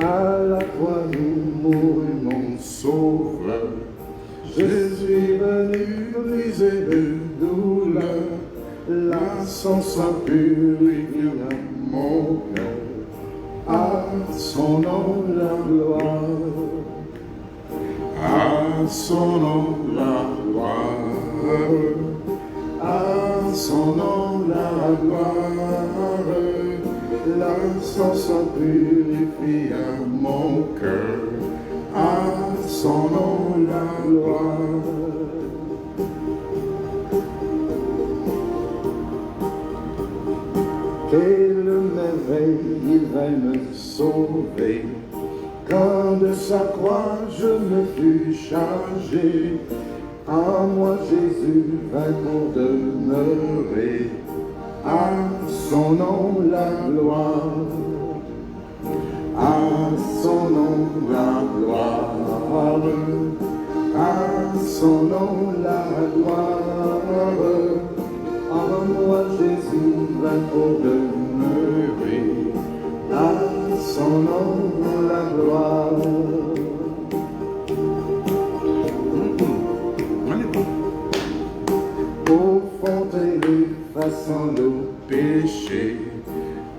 À la croix nous mourut mon sauveur. Jésus est venu briser de douleur. Là son sang purifie mon cœur. À son nom la gloire. À son nom la gloire. À son nom la gloire. Là son sang purifie mon cœur. À son nom la gloire. Quelle merveille, il va me sauver. Quand de sa croix je me fus chargé, en moi Jésus vint pour demeurer. À son nom la gloire. À son nom la gloire. À son nom la gloire. En moi Jésus vint pour demeurer. À son nom la gloire. Ô fontaine effaçant nos péchés,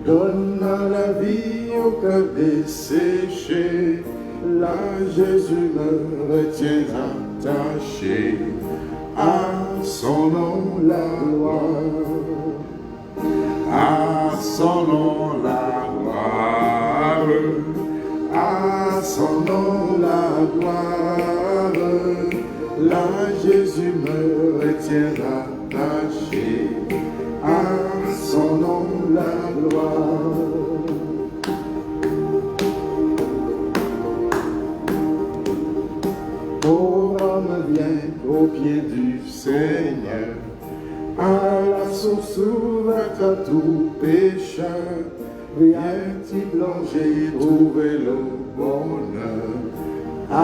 donnant la vie au cœur desséché, là Jésus me retient attaché. À son nom la gloire. À son nom la gloire. À son nom la gloire. Là Jésus me retient attaché. À son nom la gloire. Ô homme, viens au pied du Seigneur, à la source ouverte à tout pécheur. Viens t'y plonger, trouver le bonheur. À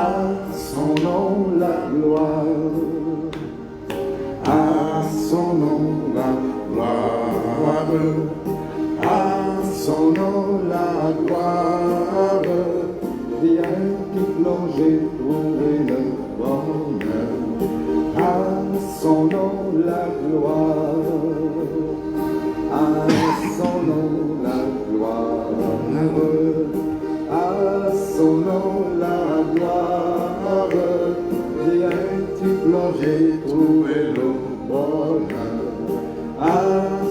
son nom la gloire. À son nom la gloire. À son nom la gloire. Viens t'y plonger, trouver le bonheur. À son nom la gloire. À son nom la gloire. À son nom la gloire. Viens t'y plonger, trouver le bonheur. À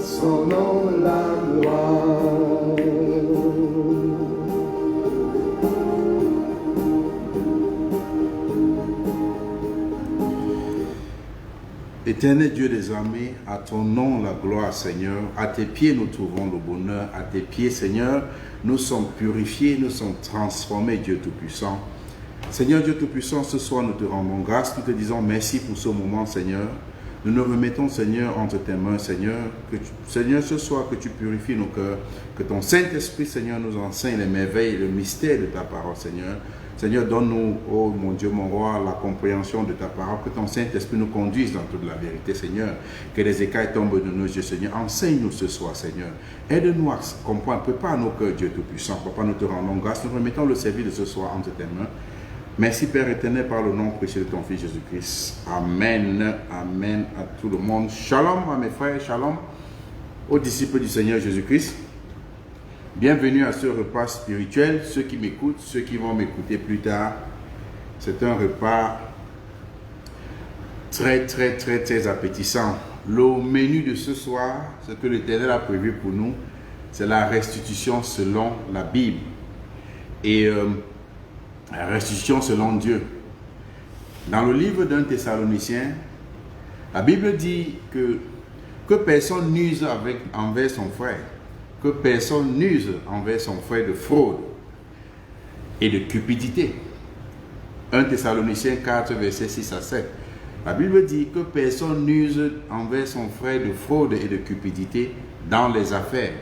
son nom la gloire. Éternel Dieu des armées, à ton nom la gloire, Seigneur. À tes pieds nous trouvons le bonheur. À tes pieds, Seigneur, nous sommes purifiés, nous sommes transformés, Dieu Tout-Puissant. Seigneur Dieu Tout-Puissant, ce soir nous te rendons grâce, nous te disons merci pour ce moment, Seigneur. Nous nous remettons, Seigneur, entre tes mains, Seigneur. Seigneur, ce soir, que tu purifies nos cœurs, que ton Saint-Esprit, Seigneur, nous enseigne les merveilles et le mystère de ta parole, Seigneur. Seigneur, donne-nous, oh mon Dieu, mon roi, la compréhension de ta parole, que ton Saint-Esprit nous conduise dans toute la vérité, Seigneur. Que les écailles tombent de nos yeux, Seigneur. Enseigne-nous ce soir, Seigneur. Aide-nous à comprendre, prépare nos cœurs, Dieu Tout-Puissant. Papa, nous te rendons grâce, nous remettons le service de ce soir entre tes mains. Merci Père éternel par le nom précieux de ton Fils Jésus-Christ. Amen. Amen à tout le monde. Shalom à mes frères, shalom aux disciples du Seigneur Jésus-Christ. Bienvenue à ce repas spirituel. Ceux qui m'écoutent, ceux qui vont m'écouter plus tard. C'est un repas très appétissant. Le menu de ce soir, ce que l'Éternel a prévu pour nous, c'est la restitution selon la Bible. Et la restitution selon Dieu. Dans le livre d'un Thessaloniciens, la Bible dit que personne n'use envers son frère, que personne n'use envers son frère de fraude et de cupidité. 1 Thessaloniciens 4, versets 6 à 7. La Bible dit que personne n'use envers son frère de fraude et de cupidité dans les affaires,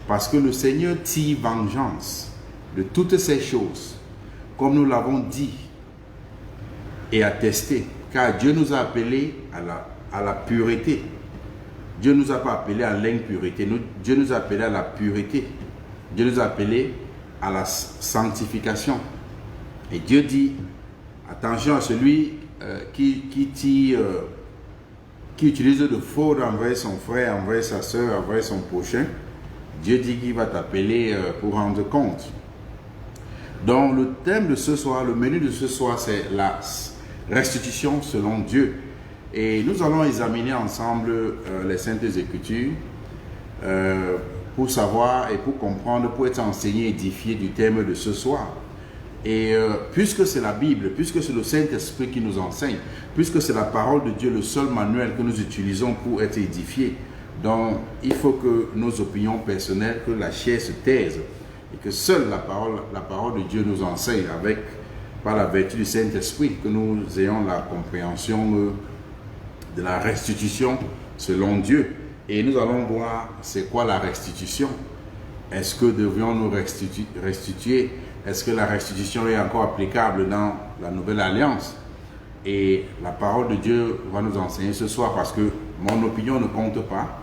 parce que le Seigneur tire vengeance de toutes ces choses, comme nous l'avons dit et attesté, car Dieu nous a appelés à la pureté. Dieu ne nous a pas appelés à l'impureté, Dieu nous a appelés à la pureté. Dieu nous a appelés à la sanctification. Et Dieu dit, attention à celui qui utilise de fautes envers son frère, envers sa soeur, envers son prochain. Dieu dit qu'il va t'appeler pour rendre compte. Donc le thème de ce soir, le menu de ce soir, c'est la restitution selon Dieu. Et nous allons examiner ensemble les Saintes Écritures pour savoir et pour comprendre, pour être enseigné, édifié du thème de ce soir. Et puisque c'est la Bible, puisque c'est le Saint-Esprit qui nous enseigne, puisque c'est la parole de Dieu, le seul manuel que nous utilisons pour être édifiés, donc il faut que nos opinions personnelles, que la chair se taise et que seule la parole de Dieu nous enseigne par la vertu du Saint-Esprit, que nous ayons la compréhension de la restitution selon Dieu. Et nous allons voir c'est quoi la restitution. Est-ce que devions-nous restituer? Est-ce que la restitution est encore applicable dans la nouvelle alliance? Et la parole de Dieu va nous enseigner ce soir, parce que mon opinion ne compte pas,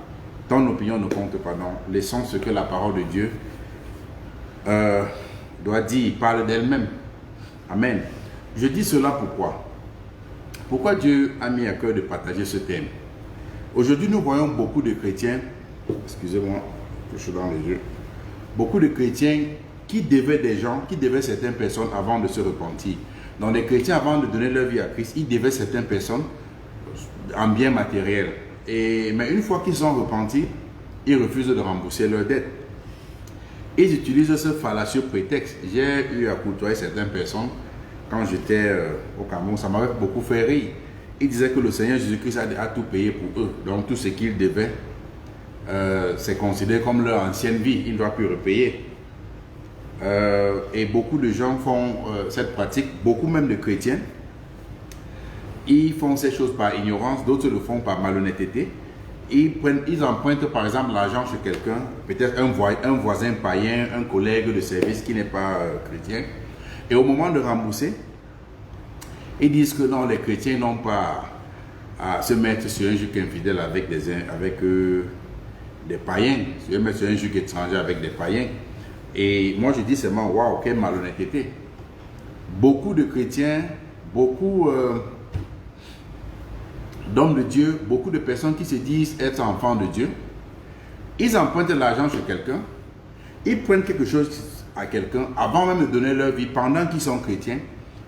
ton opinion ne compte pas. Non, laissons ce que la parole de Dieu doit dire, parle d'elle-même. Amen. Je dis cela pourquoi? Pourquoi Dieu a mis à cœur de partager ce thème? Aujourd'hui, nous voyons beaucoup de chrétiens, excusez-moi, je suis dans les yeux, beaucoup de chrétiens qui devaient des gens, qui devaient certaines personnes avant de se repentir. Donc les chrétiens, avant de donner leur vie à Christ, ils devaient certaines personnes en bien matériel. Mais une fois qu'ils sont repentis, ils refusent de rembourser leurs dettes. Ils utilisent ce fallacieux prétexte. J'ai eu à côtoyer certaines personnes quand j'étais au Cameroun, ça m'avait beaucoup fait rire. Ils disaient que le Seigneur Jésus-Christ a tout payé pour eux. Donc tout ce qu'ils devaient, c'est considéré comme leur ancienne vie. Ils ne doivent plus repayer. Et beaucoup de gens font cette pratique, beaucoup même de chrétiens. Ils font ces choses par ignorance, d'autres le font par malhonnêteté. Ils empruntent par exemple l'argent chez quelqu'un, peut-être un voisin païen, un collègue de service qui n'est pas chrétien. Et au moment de rembourser, ils disent que non, les chrétiens n'ont pas à se mettre sur un joug infidèle avec des païens, se mettre sur un joug étranger avec des païens. Et moi je dis seulement, waouh, quelle malhonnêteté. Beaucoup de chrétiens, beaucoup d'hommes de Dieu, beaucoup de personnes qui se disent être enfants de Dieu, ils empruntent l'argent chez quelqu'un, ils prennent quelque chose à quelqu'un avant même de donner leur vie, pendant qu'ils sont chrétiens.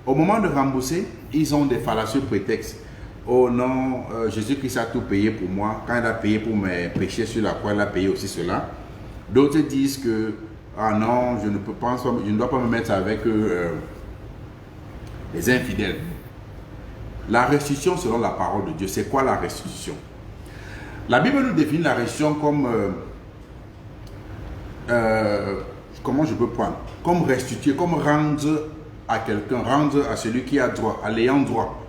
Au moment de rembourser, ils ont des fallacieux prétextes. Oh non, Jésus-Christ a tout payé pour moi. Quand il a payé pour mes péchés sur la croix, il a payé aussi cela. D'autres disent que ah non, je ne dois pas me mettre avec les infidèles. La restitution selon la parole de Dieu, c'est quoi la restitution? La Bible nous définit la restitution comme comment je peux prendre? Comme restituer, comme rendre à quelqu'un, rendre à celui qui a droit, à l'ayant droit,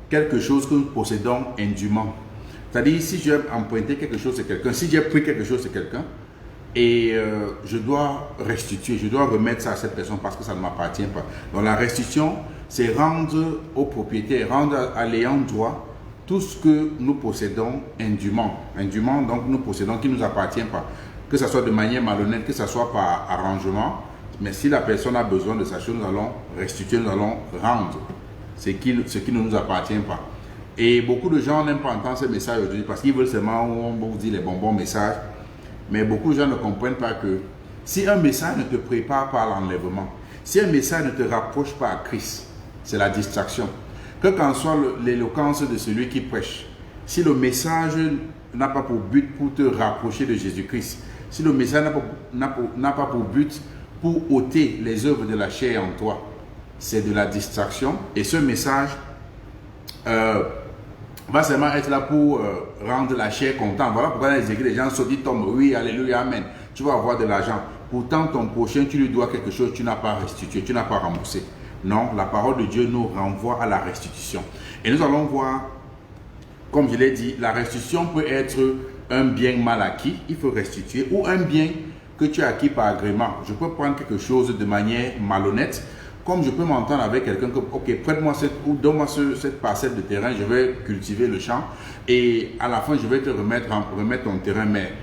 quelque chose que nous possédons indûment. C'est-à-dire, si j'ai emprunté quelque chose à quelqu'un, si j'ai pris quelque chose à quelqu'un, et je dois restituer, je dois remettre ça à cette personne parce que ça ne m'appartient pas. Donc la restitution, c'est rendre au propriétaire, rendre à l'ayant droit tout ce que nous possédons indûment. Indûment, donc nous possédons qui ne nous appartient pas. Que ce soit de manière malhonnête, que ce soit par arrangement. Mais si la personne a besoin de sa chose, nous allons restituer, nous allons rendre ce qui ne nous appartient pas. Et beaucoup de gens n'aiment pas entendre ces messages aujourd'hui parce qu'ils veulent seulement, on vous dit les bonbons messages. Mais beaucoup de gens ne comprennent pas que si un message ne te prépare pas à l'enlèvement, si un message ne te rapproche pas à Christ, c'est la distraction. Que qu'en soit l'éloquence de celui qui prêche, si le message n'a pas pour but pour te rapprocher de Jésus-Christ, si le message n'a pas pour but pour ôter les œuvres de la chair en toi, c'est de la distraction. Et ce message va seulement être là pour rendre la chair contente. Voilà pourquoi dans les églises, les gens se disent, oui, alléluia, amen, tu vas avoir de l'argent. Pourtant, ton prochain, tu lui dois quelque chose, tu n'as pas restitué, tu n'as pas remboursé. Non, la parole de Dieu nous renvoie à la restitution. Et nous allons voir, comme je l'ai dit, la restitution peut être un bien mal acquis, il faut restituer, ou un bien que tu as acquis par agrément. Je peux prendre quelque chose de manière malhonnête, comme je peux m'entendre avec quelqu'un que, ok, prête-moi ou donne-moi cette parcelle de terrain, je vais cultiver le champ, et à la fin, je vais te remettre ton terrain, mais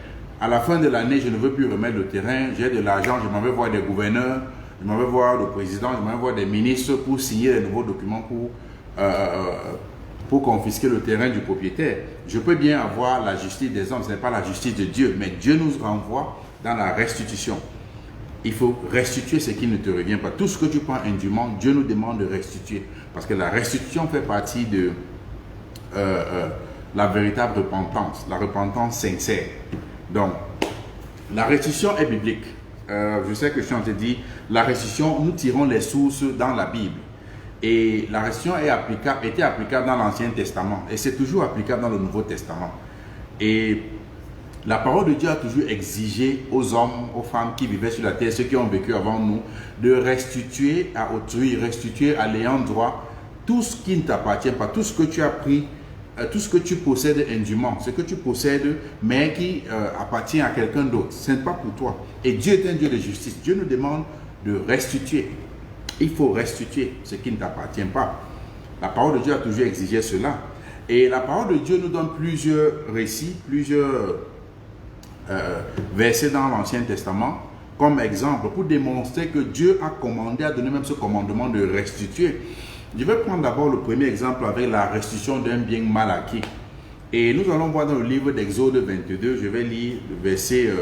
à la fin de l'année, je ne veux plus remettre le terrain, j'ai de l'argent, je m'en vais voir des gouverneurs, j'aimerais voir le président, j'aimerais voir des ministres pour signer les nouveaux documents pour confisquer le terrain du propriétaire. Je peux bien avoir la justice des hommes, ce n'est pas la justice de Dieu, mais Dieu nous renvoie dans la restitution. Il faut restituer ce qui ne te revient pas. Tout ce que tu prends indûment, Dieu nous demande de restituer. Parce que la restitution fait partie de la véritable repentance, la repentance sincère. Donc, la restitution est biblique. Je sais que je suis en train de dire, la restitution, nous tirons les sources dans la Bible. Et la restitution était applicable dans l'Ancien Testament. Et c'est toujours applicable dans le Nouveau Testament. Et la parole de Dieu a toujours exigé aux hommes, aux femmes qui vivaient sur la terre, ceux qui ont vécu avant nous, de restituer à autrui, restituer à l'ayant droit tout ce qui ne t'appartient pas, tout ce que tu as pris, tout ce que tu possèdes indûment, ce que tu possèdes, mais qui appartient à quelqu'un d'autre. Ce n'est pas pour toi. Et Dieu est un Dieu de justice. Dieu nous demande de restituer. Il faut restituer ce qui ne t'appartient pas. La parole de Dieu a toujours exigé cela. Et la parole de Dieu nous donne plusieurs récits, plusieurs versets dans l'Ancien Testament, comme exemple, pour démontrer que Dieu a commandé, a donné même ce commandement de restituer. Je vais prendre d'abord le premier exemple avec la restitution d'un bien mal acquis. Et nous allons voir dans le livre d'Exode 22, je vais lire le verset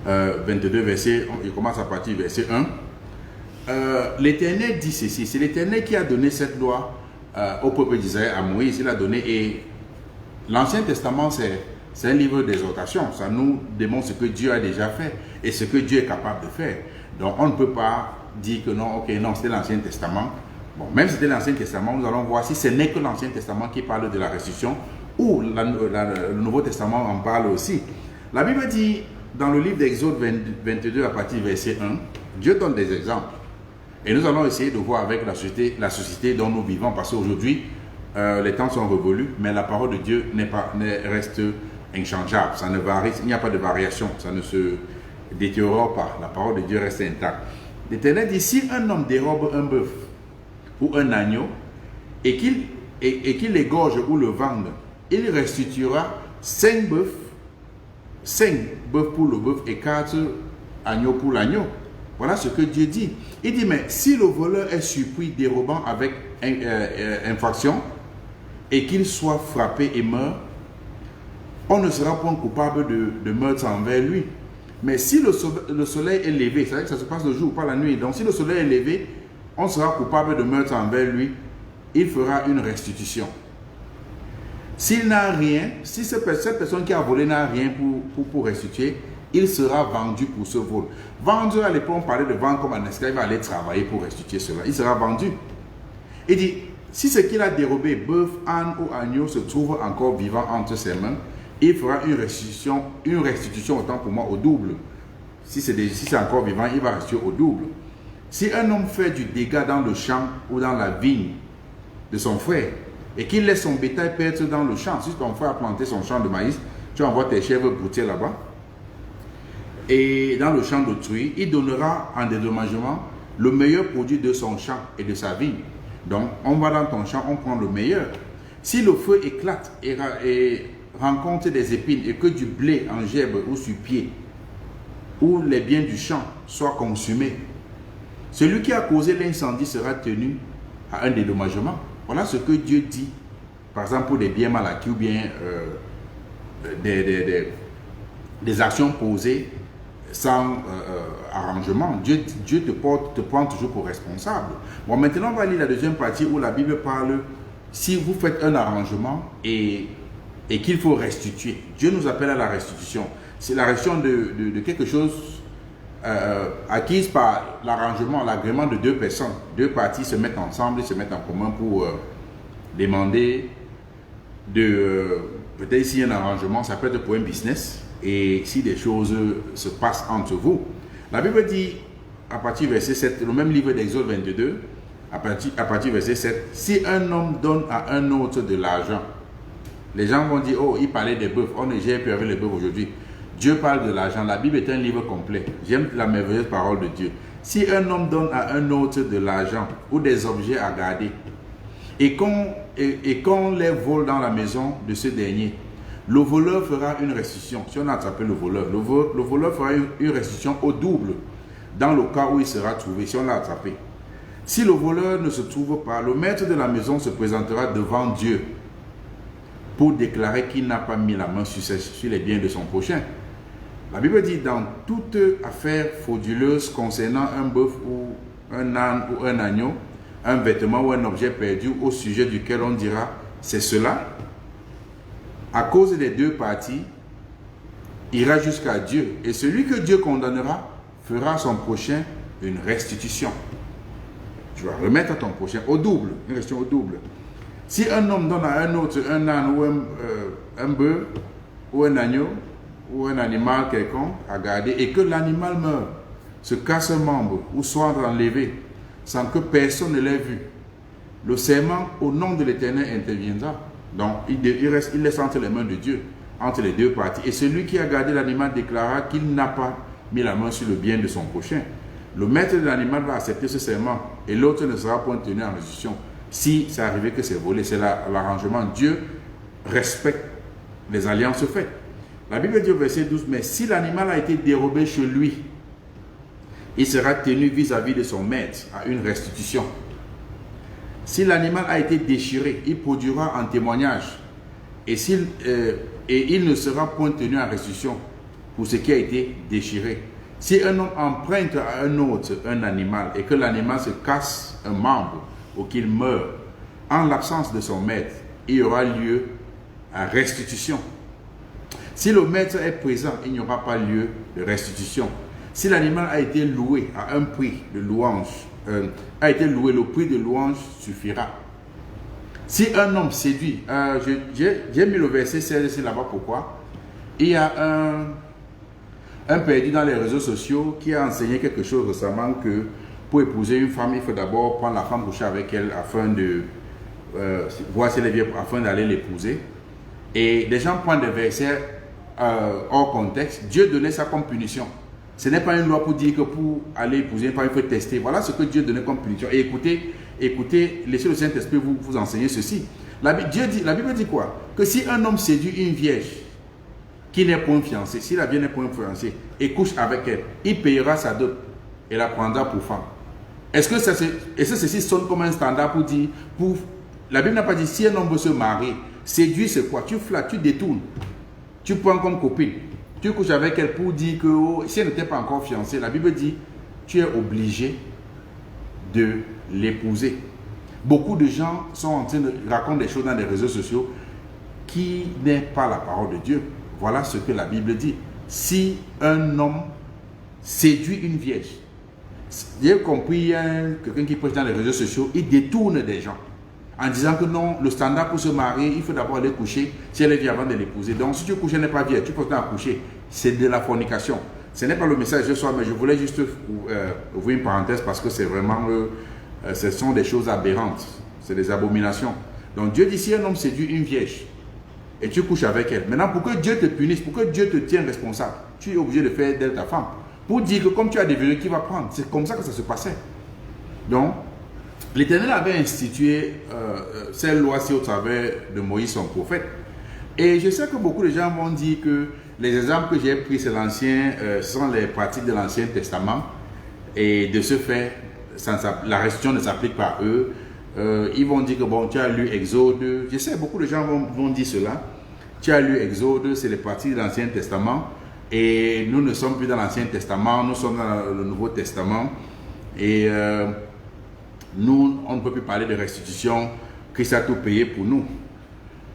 22, verset, il commence à partir du verset 1. L'Éternel dit ceci, c'est l'Éternel qui a donné cette loi au peuple d'Israël, à Moïse, il a donné, et l'Ancien Testament c'est un livre d'exhortation, ça nous démontre ce que Dieu a déjà fait et ce que Dieu est capable de faire. Donc on ne peut pas dire que non, ok, non, c'était l'Ancien Testament. Bon, même si c'était l'Ancien Testament, nous allons voir si ce n'est que l'Ancien Testament qui parle de la restitution ou le Nouveau Testament en parle aussi. La Bible dit dans le livre d'Exode 22 à partir du verset 1, Dieu donne des exemples. Et nous allons essayer de voir avec la société dont nous vivons, parce qu'aujourd'hui, les temps sont révolus, mais la parole de Dieu reste inchangeable. Ça ne varie, il n'y a pas de variation, ça ne se détériore pas. La parole de Dieu reste intacte. L'Éternel dit, si un homme dérobe un bœuf ou un agneau et qu'il l'égorge ou le vende, il restituera 5 bœufs pour le bœuf et 4 agneaux pour l'agneau. Voilà ce que Dieu dit. Il dit, mais si le voleur est surpris dérobant avec infraction et qu'il soit frappé et meurt, on ne sera pas coupable de meurtre envers lui. Mais si le soleil est levé, c'est-à-dire que ça se passe le jour, pas la nuit, donc si le soleil est levé, on sera coupable de meurtre envers lui, il fera une restitution. S'il n'a rien, si cette personne qui a volé n'a rien pour restituer, il sera vendu pour ce vol. Vendre, à l'époque, on parlait de vendre comme un esclave, il va aller travailler pour restituer cela. Il sera vendu. Il dit, si ce qu'il a dérobé, bœuf, âne ou agneau, se trouve encore vivant entre ses mains, il fera une restitution autant pour moi au double. Si c'est encore vivant, il va restituer au double. Si un homme fait du dégât dans le champ ou dans la vigne de son frère, et qu'il laisse son bétail perdre dans le champ, si ton frère a planté son champ de maïs, tu envoies tes chèvres brouter là-bas, et dans le champ d'autrui, il donnera en dédommagement le meilleur produit de son champ et de sa vigne. Donc, on va dans ton champ, on prend le meilleur. Si le feu éclate et rencontre des épines et que du blé en gerbe ou sur pied, ou les biens du champ soient consumés, celui qui a causé l'incendie sera tenu à un dédommagement. Voilà ce que Dieu dit, par exemple pour des biens mal acquis ou bien des actions posées sans arrangement. Dieu te prend toujours pour responsable. Bon, maintenant on va lire la deuxième partie où la Bible parle, si vous faites un arrangement et qu'il faut restituer. Dieu nous appelle à la restitution. C'est la restitution de quelque chose acquise par l'arrangement, l'agrément de 2 personnes. 2 parties se mettent ensemble, se mettent en commun pour demander peut-être ici un arrangement, ça peut être pour un business, et si des choses se passent entre vous. La Bible dit, à partir du verset 7, le même livre d'Exode 22, à partir du verset 7, si un homme donne à un autre de l'argent, les gens vont dire, oh, il parlait des bœufs, on ne gère plus avec les bœufs aujourd'hui. Dieu parle de l'argent. La Bible est un livre complet. J'aime la merveilleuse parole de Dieu. Si un homme donne à un autre de l'argent ou des objets à garder et qu'on les vole dans la maison de ce dernier, le voleur fera une restitution. Si on a attrapé le voleur, le voleur fera une restitution au double dans le cas où il sera trouvé, si on l'a attrapé. Si le voleur ne se trouve pas, le maître de la maison se présentera devant Dieu pour déclarer qu'il n'a pas mis la main sur les biens de son prochain. La Bible dit, dans toute affaire frauduleuse concernant un bœuf ou un âne ou un agneau, un vêtement ou un objet perdu au sujet duquel on dira, c'est cela, à cause des deux parties, ira jusqu'à Dieu. Et celui que Dieu condamnera fera à son prochain une restitution. Tu vas remettre à ton prochain au double, une restitution au double. Si un homme donne à un autre un âne ou un bœuf ou un agneau ou un animal quelconque à garder et que l'animal meurt, se casse un membre ou soit enlevé sans que personne ne l'ait vu, le serment au nom de l'Éternel interviendra. Donc il laisse entre les mains de Dieu, entre les deux parties. Et celui qui a gardé l'animal déclarera qu'il n'a pas mis la main sur le bien de son prochain. Le maître de l'animal va accepter ce serment et l'autre ne sera point tenu en restitution. Si c'est arrivé que c'est volé, c'est l'arrangement. Dieu respecte les alliances faites. La Bible dit au verset 12, mais si l'animal a été dérobé chez lui, il sera tenu vis-à-vis de son maître à une restitution. Si l'animal a été déchiré, il produira un témoignage et il ne sera point tenu en restitution pour ce qui a été déchiré. Si un homme emprunte à un autre un animal et que l'animal se casse un membre ou qu'il meurt, en l'absence de son maître, il y aura lieu à restitution. Si le maître est présent, il n'y aura pas lieu de restitution. Si l'animal a été loué à un prix de louange, le prix de louange suffira. Si un homme séduit, j'ai mis le verset 16 ici là-bas, pourquoi? Il y a un perdu dans les réseaux sociaux qui a enseigné quelque chose récemment que pour épouser une femme, il faut d'abord prendre la femme, coucher avec elle afin de voir si elle est bien, afin d'aller l'épouser. Et les gens prennent des versets hors contexte. Dieu donnait ça comme punition. Ce n'est pas une loi pour dire que pour aller épouser une femme, il faut tester. Voilà ce que Dieu donnait comme punition. Et écoutez, laissez le Saint-Esprit vous enseigner ceci. La Bible dit quoi? Que si un homme séduit une vierge qui n'est point fiancée, si la vierge n'est point fiancée, et couche avec elle, il payera sa dot et la prendra pour femme. Est-ce que ceci sonne comme un standard pour dire, la Bible n'a pas dit si un homme veut se marier, séduire c'est quoi? Tu flattes, tu détournes, tu prends comme copine, tu couches avec elle pour dire que si elle n'était pas encore fiancée, la Bible dit tu es obligé de l'épouser. Beaucoup de gens sont en train de raconter des choses dans les réseaux sociaux qui n'est pas la parole de Dieu. Voilà ce que la Bible dit. Si un homme séduit une vierge, j'ai compris, quelqu'un qui prêche dans les réseaux sociaux, il détourne des gens en disant que non, le standard pour se marier, il faut d'abord aller coucher si elle est vierge avant de l'épouser. Donc si tu couches, elle n'est pas vierge, tu peux pas coucher. C'est de la fornication. Ce n'est pas le message de ce soir, mais je voulais juste ouvrir une parenthèse parce que c'est vraiment, ce sont des choses aberrantes, c'est des abominations. Donc Dieu dit, si un homme séduit une vierge et tu couches avec elle, maintenant pour que Dieu te punisse, pour que Dieu te tienne responsable, tu es obligé de faire d'elle ta femme. Pour dire que comme tu as devenu, qui va prendre. C'est comme ça que ça se passait. Donc, l'Éternel avait institué cette loi-ci au travers de Moïse, son prophète. Et je sais que beaucoup de gens vont dire que les exemples que j'ai pris, c'est ce sont les pratiques de l'Ancien Testament. Et de ce fait, la restitution ne s'applique pas à eux. Ils vont dire que bon, tu as lu Exode. Je sais, beaucoup de gens vont dire cela. Tu as lu Exode, c'est les pratiques de l'Ancien Testament. Et nous ne sommes plus dans l'Ancien Testament, nous sommes dans le Nouveau Testament. Et nous, on ne peut plus parler de restitution. Christ a tout payé pour nous.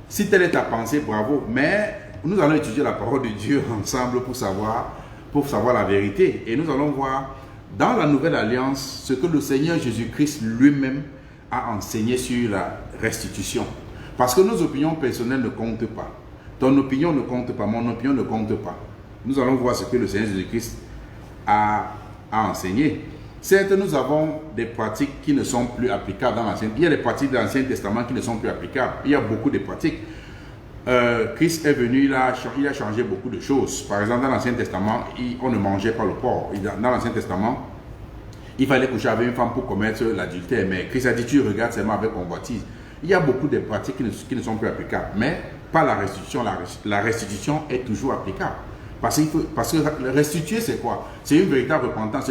Si telle est ta pensée, bravo. Mais nous allons étudier la parole de Dieu ensemble pour savoir la vérité. Et nous allons voir dans la Nouvelle Alliance ce que le Seigneur Jésus-Christ lui-même a enseigné sur la restitution. Parce que nos opinions personnelles ne comptent pas. Ton opinion ne compte pas, mon opinion ne compte pas. Nous allons voir ce que le Seigneur Jésus-Christ a enseigné. Certes, nous avons des pratiques qui ne sont plus applicables dans l'Ancien. Il y a des pratiques de l'Ancien Testament qui ne sont plus applicables. Il y a beaucoup de pratiques. Christ est venu, il a changé beaucoup de choses. Par exemple, dans l'Ancien Testament, on ne mangeait pas le porc. Dans l'Ancien Testament, il fallait coucher avec une femme pour commettre l'adultère. Mais Christ a dit, tu regardes seulement avec convoitise. Il y a beaucoup de pratiques qui ne sont plus applicables. Mais pas la restitution. La restitution est toujours applicable. Parce que restituer, c'est quoi? C'est une véritable repentance,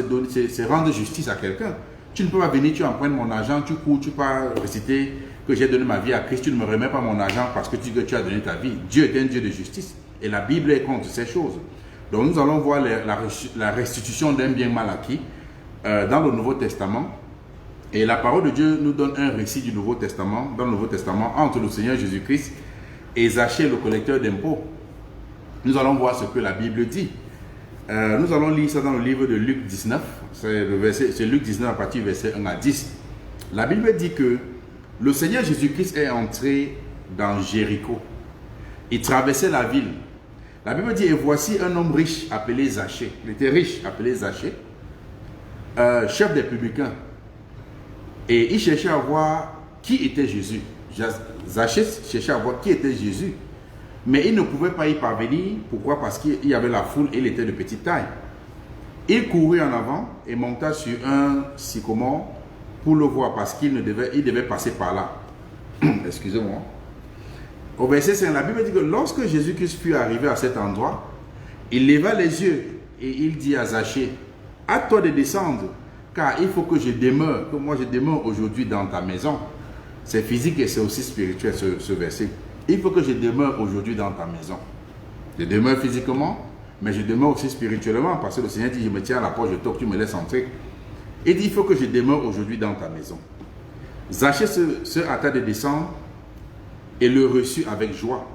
c'est rendre justice à quelqu'un. Tu ne peux pas venir, tu empruntes mon argent, tu cours, tu pars réciter que j'ai donné ma vie à Christ, tu ne me remets pas mon argent parce que tu dis que tu as donné ta vie. Dieu est un Dieu de justice et la Bible est contre ces choses. Donc nous allons voir la restitution d'un bien mal acquis dans le Nouveau Testament. Et la parole de Dieu nous donne un récit du Nouveau Testament, dans le Nouveau Testament, entre le Seigneur Jésus-Christ et Zachée, le collecteur d'impôts. Nous allons voir ce que la Bible dit. Nous allons lire ça dans le livre de Luc 19. C'est Luc 19 à partir du verset 1 à 10. La Bible dit que le Seigneur Jésus-Christ est entré dans Jéricho. Il traversait la ville. La Bible dit, et voici un homme riche appelé Zachée. Il était riche, appelé Zachée, chef des publicains. Et il cherchait à voir qui était Jésus. Zachée cherchait à voir qui était Jésus. Mais il ne pouvait pas y parvenir. Pourquoi? Parce qu'il y avait la foule et il était de petite taille. Il courut en avant et monta sur un sycomore pour le voir parce qu'il devait passer par là. Excusez-moi. Au verset 5, la Bible dit que lorsque Jésus-Christ fut arrivé à cet endroit, il leva les yeux et il dit à Zachée, à toi de descendre, car il faut que je demeure, que moi je demeure aujourd'hui dans ta maison. C'est physique et c'est aussi spirituel ce verset. Il faut que je demeure aujourd'hui dans ta maison. Je demeure physiquement, mais je demeure aussi spirituellement, parce que le Seigneur dit, je me tiens à la porte, je toque, tu me laisses entrer. Il dit, il faut que je demeure aujourd'hui dans ta maison. Zachée se hâta de descendre et le reçut avec joie.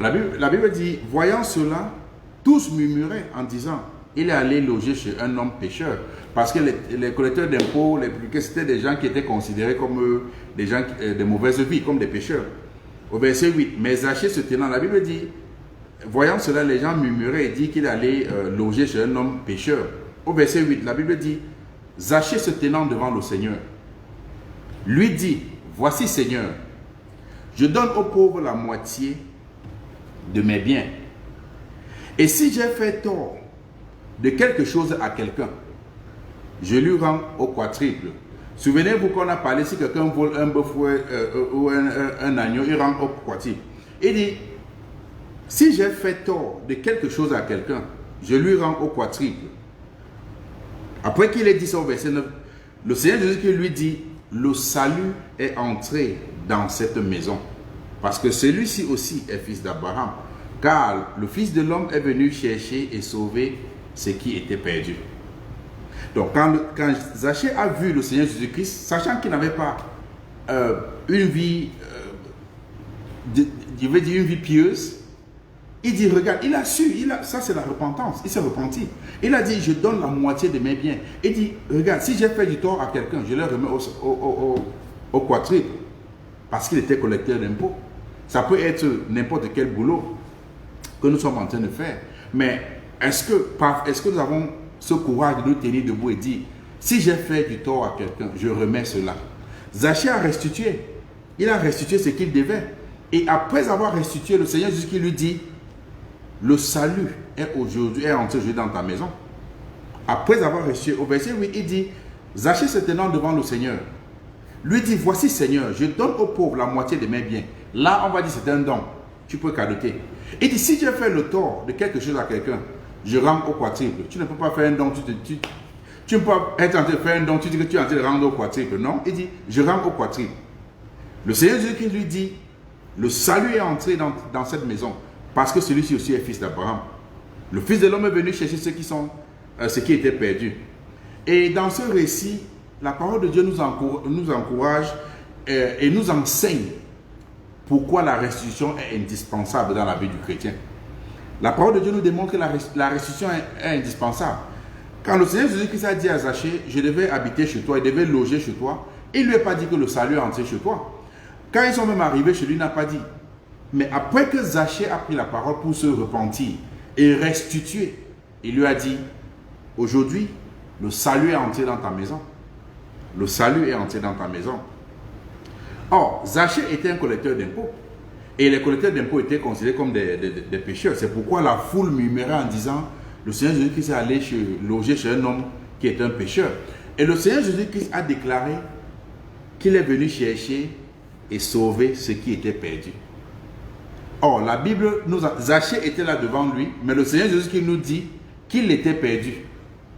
La Bible dit, voyant cela, tous murmuraient en disant, il est allé loger chez un homme pécheur. Parce que les collecteurs d'impôts, les publicains, c'était des gens qui étaient considérés comme des gens de mauvaise vie, comme des pécheurs. Au verset 8, mais Zachée se tenant, la Bible dit, voyant cela, les gens murmuraient et dit qu'il allait loger chez un homme pécheur. Au verset 8, la Bible dit, Zachée se tenant devant le Seigneur, lui dit, voici Seigneur, je donne aux pauvres la moitié de mes biens. Et si j'ai fait tort de quelque chose à quelqu'un, je lui rends au quadruple. Souvenez-vous qu'on a parlé, si quelqu'un vole un bœuf ou un agneau, il rend au quadruple. Il dit, si j'ai fait tort de quelque chose à quelqu'un, je lui rends au quadruple. Après qu'il ait dit ça au verset 9, le Seigneur Jésus lui dit, le salut est entré dans cette maison. Parce que celui-ci aussi est fils d'Abraham. Car le Fils de l'homme est venu chercher et sauver ce qui était perdu. Donc quand Zachée a vu le Seigneur Jésus-Christ, sachant qu'il n'avait pas une vie, je vais dire une vie pieuse, il dit, regarde, il a su, ça c'est la repentance, il s'est repenti. Il a dit, je donne la moitié de mes biens. Il dit, regarde, si j'ai fait du tort à quelqu'un, je le remets au quadruple. Parce qu'il était collecteur d'impôts. Ça peut être n'importe quel boulot que nous sommes en train de faire. Mais est-ce que nous avons ce courage de nous tenir debout et dire, si j'ai fait du tort à quelqu'un, je remets cela. Zachée a restitué. Il a restitué ce qu'il devait. Et après avoir restitué, le Seigneur Jésus qui lui dit, le salut est entré aujourd'hui dans ta maison. Après avoir restitué, au verset 8, il dit, Zachée se tenant devant le Seigneur, lui dit, voici Seigneur, je donne aux pauvres la moitié de mes biens. Là, on va dire, c'est un don. Tu peux cadoter. Il dit, si j'ai fait le tort de quelque chose à quelqu'un, je rends au quadruple. Tu ne peux pas faire un don, tu ne peux pas être en train de faire un don, tu dis que tu es en train de rendre au quadruple. Non, il dit, je rends au quadruple. Le Seigneur Jésus qui lui dit, le salut est entré dans cette maison, parce que celui-ci aussi est fils d'Abraham. Le Fils de l'homme est venu chercher ceux qui étaient perdus. Et dans ce récit, la parole de Dieu nous encourage et nous enseigne pourquoi la restitution est indispensable dans la vie du chrétien. La parole de Dieu nous démontre que la restitution est indispensable. Quand le Seigneur Jésus-Christ a dit à Zachée, je devais habiter chez toi, il devait loger chez toi, il ne lui a pas dit que le salut est entré chez toi. Quand ils sont même arrivés chez lui, il n'a pas dit. Mais après que Zachée a pris la parole pour se repentir et restituer, il lui a dit, aujourd'hui, le salut est entré dans ta maison. Le salut est entré dans ta maison. Or, Zachée était un collecteur d'impôts. Et les collecteurs d'impôts étaient considérés comme des pécheurs. C'est pourquoi la foule murmurait en disant, le Seigneur Jésus-Christ est allé loger chez un homme qui est un pécheur. Et le Seigneur Jésus-Christ a déclaré qu'il est venu chercher et sauver ce qui était perdu. Or, la Bible Zachée était là devant lui, mais le Seigneur Jésus qui nous dit qu'il était perdu,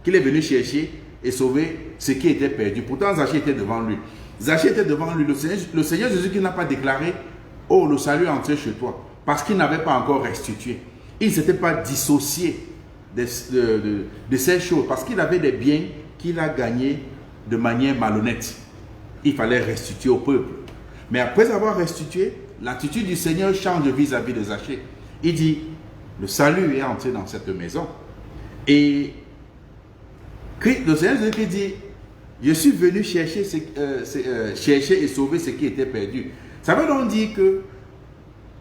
qu'il est venu chercher et sauver ce qui était perdu. Pourtant, Zachée était devant lui. Zachée était devant lui. Le Seigneur Jésus qui n'a pas déclaré, oh, le salut est entré chez toi, parce qu'il n'avait pas encore restitué. Il ne s'était pas dissocié de ces choses, parce qu'il avait des biens qu'il a gagnés de manière malhonnête. Il fallait restituer au peuple. Mais après avoir restitué, l'attitude du Seigneur change vis-à-vis de Zachée. Il dit, le salut est entré dans cette maison. Et le Seigneur Jésus dit, je suis venu chercher et sauver ce qui était perdu. Ça veut donc dire que,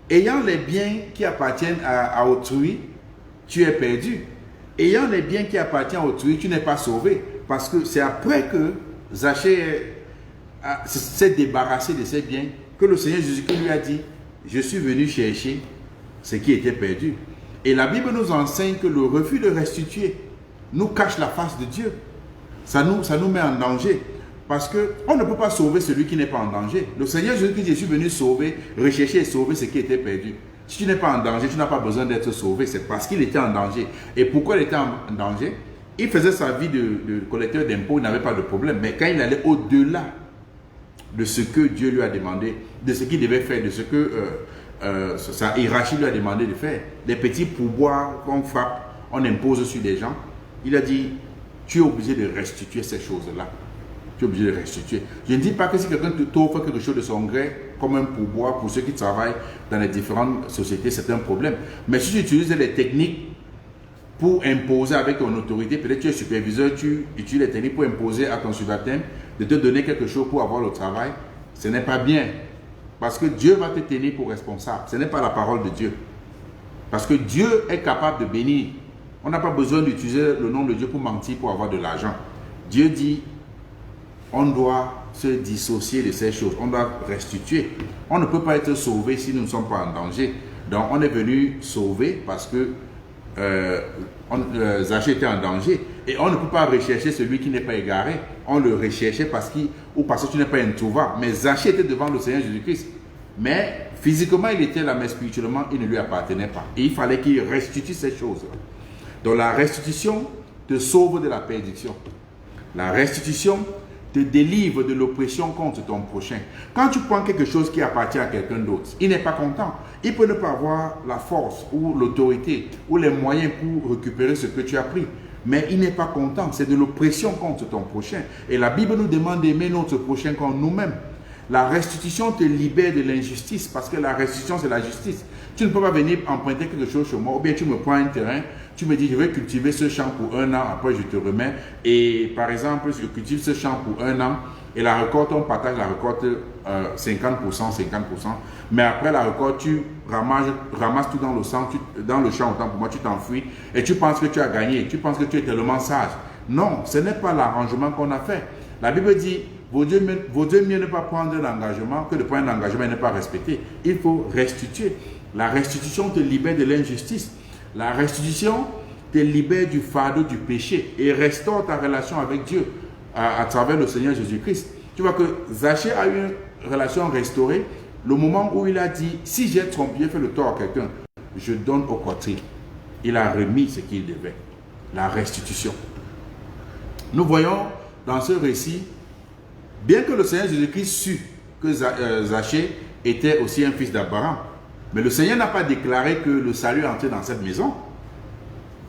ayant les biens qui appartiennent à autrui, tu es perdu. Ayant les biens qui appartiennent à autrui, tu n'es pas sauvé. Parce que c'est après que Zachée s'est débarrassé de ses biens que le Seigneur Jésus lui a dit, je suis venu chercher ce qui était perdu. Et la Bible nous enseigne que le refus de restituer nous cache la face de Dieu. Ça nous met en danger. Parce qu'on ne peut pas sauver celui qui n'est pas en danger. Le Seigneur Jésus dit, je suis venu sauver, rechercher et sauver ce qui était perdu. Si tu n'es pas en danger, tu n'as pas besoin d'être sauvé. C'est parce qu'il était en danger. Et pourquoi il était en danger? Il faisait sa vie de collecteur d'impôts, il n'avait pas de problème. Mais quand il allait au-delà de ce que Dieu lui a demandé, de ce qu'il devait faire, de ce que sa hiérarchie lui a demandé de faire, des petits pourboires qu'on frappe, on impose sur des gens, il a dit, tu es obligé de restituer ces choses-là. Tu es obligé de restituer. Je ne dis pas que si quelqu'un t'offre quelque chose de son gré, comme un pourboire pour ceux qui travaillent dans les différentes sociétés, c'est un problème. Mais si tu utilises les techniques pour imposer avec ton autorité, peut-être tu es superviseur, tu utilises les techniques pour imposer à ton subalterne de te donner quelque chose pour avoir le travail, ce n'est pas bien. Parce que Dieu va te tenir pour responsable. Ce n'est pas la parole de Dieu. Parce que Dieu est capable de bénir. On n'a pas besoin d'utiliser le nom de Dieu pour mentir, pour avoir de l'argent. Dieu dit, on doit se dissocier de ces choses. On doit restituer. On ne peut pas être sauvé si nous ne sommes pas en danger. Donc on est venu sauver parce que Zachée était en danger. Et on ne peut pas rechercher celui qui n'est pas égaré. On le recherchait parce que tu n'es pas introuvable. Mais Zachée était devant le Seigneur Jésus-Christ. Mais physiquement, il était là, mais spirituellement, il ne lui appartenait pas. Et il fallait qu'il restitue ces choses-là. Donc la restitution te sauve de la perdition. La restitution te délivre de l'oppression contre ton prochain. Quand tu prends quelque chose qui appartient à quelqu'un d'autre, il n'est pas content. Il peut ne pas avoir la force ou l'autorité ou les moyens pour récupérer ce que tu as pris. Mais il n'est pas content. C'est de l'oppression contre ton prochain. Et la Bible nous demande d'aimer notre prochain comme nous-mêmes. La restitution te libère de l'injustice parce que la restitution, c'est la justice. Tu ne peux pas venir emprunter quelque chose chez moi ou bien tu me prends un terrain, tu me dis je vais cultiver ce champ pour 1 an, après je te remets. Et par exemple, je cultive ce champ pour 1 an et la récolte, on partage la récolte 50%. Mais après la récolte, tu ramasses tout dans le champ, autant pour moi, tu t'enfuis et tu penses que tu as gagné, tu penses que tu es tellement sage. Non, ce n'est pas l'arrangement qu'on a fait. La Bible dit, vaut Dieu mieux ne pas prendre l'engagement que de prendre l'engagement et ne pas respecter. Il faut restituer. La restitution te libère de l'injustice. La restitution te libère du fardeau du péché et restaure ta relation avec Dieu à travers le Seigneur Jésus-Christ. Tu vois que Zachée a eu une relation restaurée le moment où il a dit, si j'ai trompé, j'ai fait le tort à quelqu'un, je donne au quadruple. Il a remis ce qu'il devait. La restitution. Nous voyons dans ce récit, bien que le Seigneur Jésus-Christ sût que Zachée était aussi un fils d'Abraham, mais le Seigneur n'a pas déclaré que le salut est entré dans cette maison.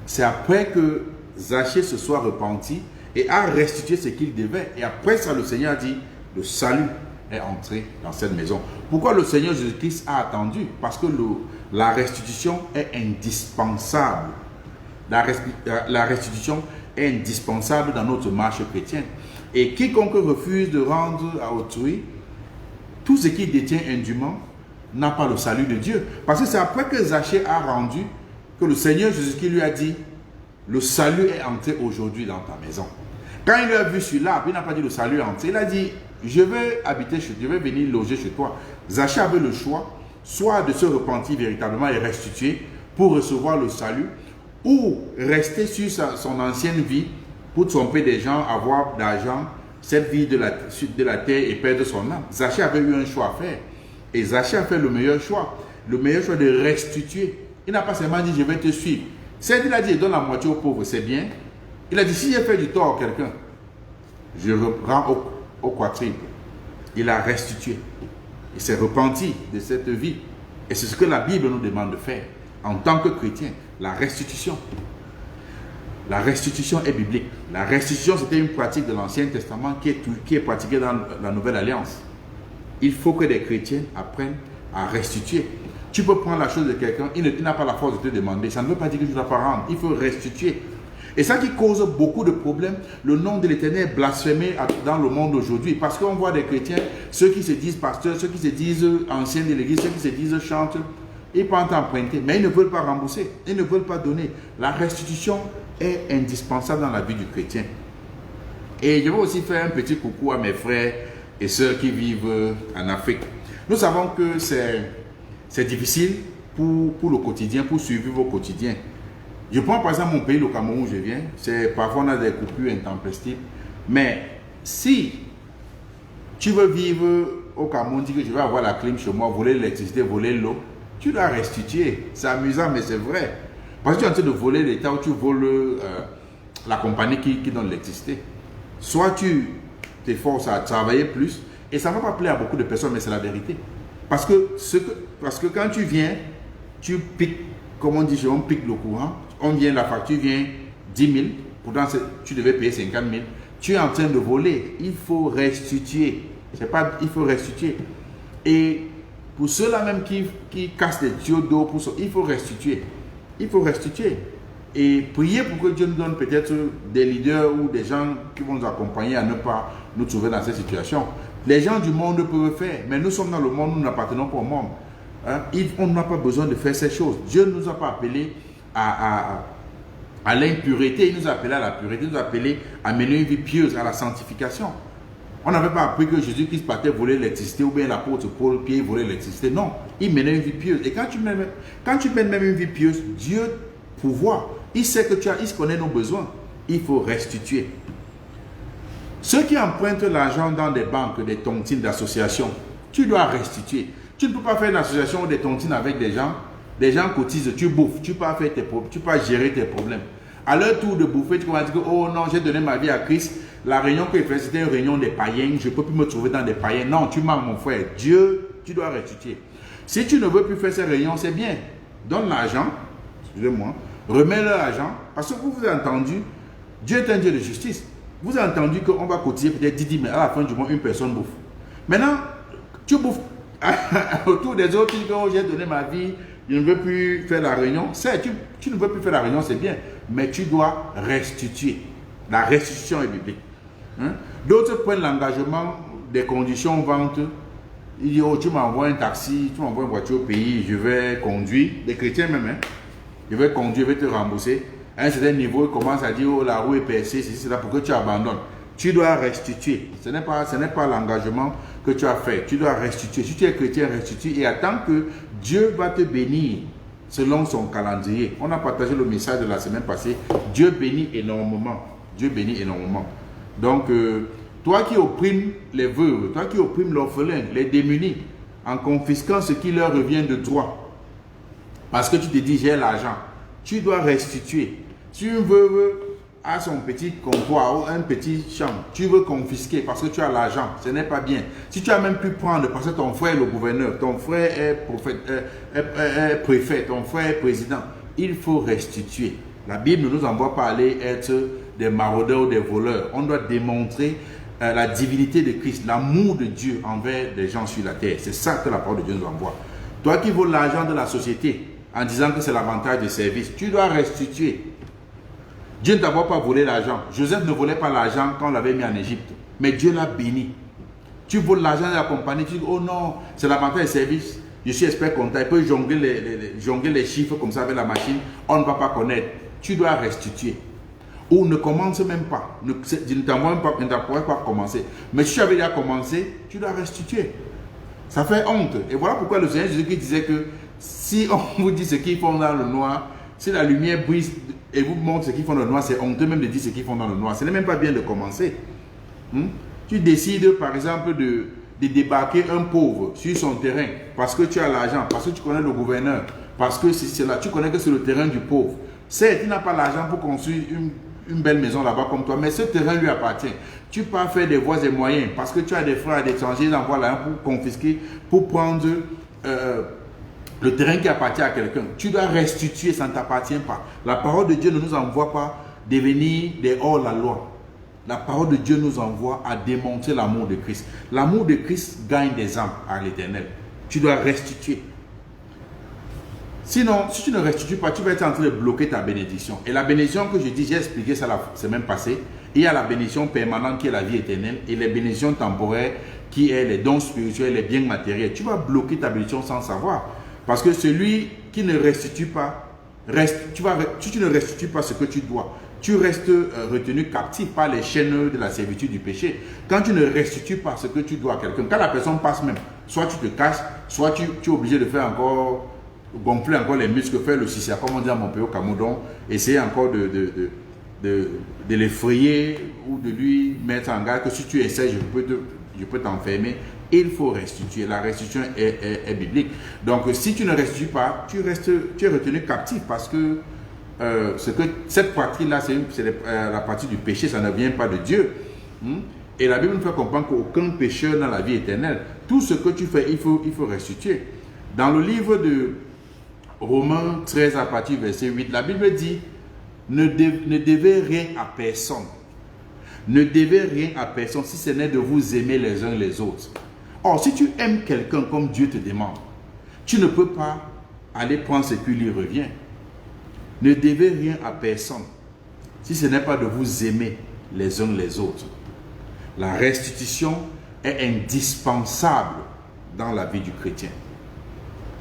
C'est après que Zachée se soit repenti et a restitué ce qu'il devait. Et après ça, le Seigneur a dit, le salut est entré dans cette maison. Pourquoi le Seigneur Jésus-Christ a attendu? Parce que la restitution est indispensable. La restitution est indispensable dans notre marche chrétienne. Et quiconque refuse de rendre à autrui tout ce qu'il détient indûment n'a pas le salut de Dieu. Parce que c'est après que Zachée a rendu que le Seigneur Jésus-Christ lui a dit, le salut est entré aujourd'hui dans ta maison. Quand il lui a vu sur l'arbre, il n'a pas dit le salut est entré. Il a dit, je vais habiter chez toi, je vais venir loger chez toi. Zachée avait le choix, soit de se repentir véritablement et restituer pour recevoir le salut, ou rester sur son ancienne vie pour tromper des gens, avoir d'argent, cette vie de la terre et perdre son âme. Zachée avait eu un choix à faire. Et Zachée a fait le meilleur choix. le meilleur choix de restituer. Il n'a pas seulement dit je vais te suivre. Certes, il a dit je donne la moitié aux pauvres, c'est bien. Il a dit si j'ai fait du tort à quelqu'un, je reprends au quadruple. Il a restitué. Il s'est repenti de cette vie. Et c'est ce que la Bible nous demande de faire en tant que chrétien, la restitution. La restitution est biblique. La restitution, c'était une pratique de l'Ancien Testament qui est pratiquée dans la Nouvelle Alliance. Il faut que les chrétiens apprennent à restituer. Tu peux prendre la chose de quelqu'un, il n'a pas la force de te demander. Ça ne veut pas dire que tu ne dois pas rendre. Il faut restituer. Et ça qui cause beaucoup de problèmes, le nom de l'Éternel est blasphémé dans le monde aujourd'hui. Parce qu'on voit des chrétiens, ceux qui se disent pasteurs, ceux qui se disent anciens de l'Église, ceux qui se disent chantres, ils peuvent emprunter, mais ils ne veulent pas rembourser, ils ne veulent pas donner. La restitution est indispensable dans la vie du chrétien. Et je veux aussi faire un petit coucou à mes frères et sœurs qui vivent en Afrique. Nous savons que c'est difficile pour le quotidien, pour suivre au quotidien. Je prends par exemple mon pays, le Cameroun où je viens, parfois on a des coupures intempestives, mais si tu veux vivre au Cameroun, dis que je vais avoir la clim chez moi, voler l'électricité, voler l'eau, tu dois restituer. C'est amusant, mais c'est vrai. Parce que tu es en train de voler l'État ou tu voles la compagnie qui donne l'électricité. Soit tu t'efforces à travailler plus, et ça ne va pas plaire à beaucoup de personnes, mais c'est la vérité. Parce que quand tu viens, tu piques, comme on dit, on pique le courant, la facture vient 10 000, pourtant tu devais payer 50 000. Tu es en train de voler, il faut restituer. Il faut restituer. Et pour ceux-là même qui cassent des tuyaux d'eau, il faut restituer. Il faut restituer. Et prier pour que Dieu nous donne peut-être des leaders ou des gens qui vont nous accompagner à ne pas nous trouver dans cette situation. Les gens du monde peuvent faire, mais nous sommes dans le monde, nous n'appartenons pas au monde. Hein? On n'a pas besoin de faire ces choses. Dieu ne nous a pas appelés à l'impureté, il nous a appelés à la pureté, il nous a appelés à mener une vie pieuse, à la sanctification. On n'avait pas appris que Jésus-Christ partait voler l'électricité ou bien l'apôtre Paul Pierre volait l'électricité. Non, il menait une vie pieuse. Et quand tu mènes même une vie pieuse, Dieu pourvoit. Il sait que il connaît nos besoins. Il faut restituer. Ceux qui empruntent l'argent dans des banques, des tontines d'associations, tu dois restituer. Tu ne peux pas faire une association ou des tontines avec des gens cotisent, tu bouffes, tu peux pas gérer tes problèmes. À leur tour de bouffer, tu vas dire que oh non, j'ai donné ma vie à Christ. La réunion que j'ai faite, c'était une réunion des païens. Je ne peux plus me trouver dans des païens. Non, tu mens mon frère. Dieu, tu dois restituer. Si tu ne veux plus faire ces réunions, c'est bien. Donne l'argent, excusez-moi, remets-leur l'argent. Parce que vous avez entendu, Dieu est un Dieu de justice. Vous avez entendu qu'on va cotiser peut-être 10 000, mais à la fin du mois, une personne bouffe. Maintenant, tu bouffes autour des autres, tu dis que oh, j'ai donné ma vie, je ne veux plus faire la réunion. Tu ne veux plus faire la réunion, c'est bien. Mais tu dois restituer. La restitution est biblique. Hein? D'autres prennent l'engagement des conditions vente. Ils disent, oh, tu m'envoies un taxi, tu m'envoies une voiture au pays, je vais conduire. Les chrétiens même, hein? Je vais conduire, je vais te rembourser. À un certain niveau, ils commencent à dire, oh, la roue est percée, c'est là pour que tu abandonnes. Tu dois restituer. Ce n'est pas l'engagement que tu as fait. Tu dois restituer. Si tu es chrétien, restitue et attends que Dieu va te bénir selon son calendrier. On a partagé le message de la semaine passée. Dieu bénit énormément. Dieu bénit énormément. Donc, toi qui opprimes les veuves, toi qui opprimes l'orphelin, les démunis, en confisquant ce qui leur revient de droit, parce que tu te dis, j'ai l'argent, tu dois restituer. Si une veuve a son petit comptoir ou un petit champ, tu veux confisquer parce que tu as l'argent, ce n'est pas bien. Si tu as même pu prendre parce que ton frère est le gouverneur, ton frère est préfet, ton frère est président, il faut restituer. La Bible ne nous envoie pas aller être des maraudeurs ou des voleurs. On doit démontrer la divinité de Christ, l'amour de Dieu envers les gens sur la terre. C'est ça que la parole de Dieu nous envoie. Toi qui voles l'argent de la société en disant que c'est l'avantage des services, tu dois restituer. Dieu ne t'a pas volé l'argent. Joseph ne volait pas l'argent quand on l'avait mis en Égypte. Mais Dieu l'a béni. Tu voles l'argent de la compagnie, tu dis, oh non, c'est l'avantage des services. Je suis expert comptable, il peut jongler les chiffres comme ça avec la machine. On ne va pas connaître. Tu dois restituer. Ou ne commence même pas. Ne t'envoie pas commencer. Mais si tu avais déjà commencé, tu dois restituer. Ça fait honte. Et voilà pourquoi le Seigneur Jésus disait que si on vous dit ce qu'ils font dans le noir, si la lumière brise et vous montre ce qu'ils font dans le noir, c'est honteux même de dire ce qu'ils font dans le noir. Ce n'est même pas bien de commencer. Tu décides par exemple de débarquer un pauvre sur son terrain parce que tu as l'argent, parce que tu connais le gouverneur, parce que c'est là, tu connais que c'est le terrain du pauvre. Certes, il n'a pas l'argent pour construire une belle maison là-bas comme toi, mais ce terrain lui appartient. Tu peux faire des voies et moyens parce que tu as des frères à l'étranger, ils envoient l'argent pour confisquer, pour prendre le terrain qui appartient à quelqu'un. Tu dois restituer, ça ne t'appartient pas. La parole de Dieu ne nous envoie pas devenir des hors-la-loi. La parole de Dieu nous envoie à démontrer l'amour de Christ. L'amour de Christ gagne des âmes à l'Éternel. Tu dois restituer. Sinon, si tu ne restitues pas, tu vas être en train de bloquer ta bénédiction. Et la bénédiction que je dis, j'ai expliqué ça la semaine passée. Il y a la bénédiction permanente qui est la vie éternelle et les bénédictions temporaires qui est les dons spirituels, les biens matériels. Tu vas bloquer ta bénédiction sans savoir. Parce que celui qui ne restitue pas, si tu ne restitues pas ce que tu dois, tu restes retenu captif par les chaînes de la servitude du péché. Quand tu ne restitues pas ce que tu dois à quelqu'un, quand la personne passe même, soit tu te caches, soit tu es obligé de faire encore, gonfler encore les muscles, faire le sissia, comme on dit à mon pays au Cameroun, essayer encore de l'effrayer ou de lui mettre en garde que si tu essaies, je peux t'enfermer. Il faut restituer. La restitution est biblique. Donc, si tu ne restitues pas, tu es retenu captif parce que cette partie-là, c'est la partie du péché, ça ne vient pas de Dieu. Et la Bible nous fait comprendre qu'aucun pécheur n'a la vie éternelle. Tout ce que tu fais, il faut restituer. Dans le livre de Romains 13 à partir du verset 8, la Bible dit ne devez rien à personne. Ne devez rien à personne si ce n'est de vous aimer les uns les autres. Or, si tu aimes quelqu'un comme Dieu te demande, tu ne peux pas aller prendre ce qui lui revient. Ne devez rien à personne si ce n'est pas de vous aimer les uns les autres. La restitution est indispensable dans la vie du chrétien.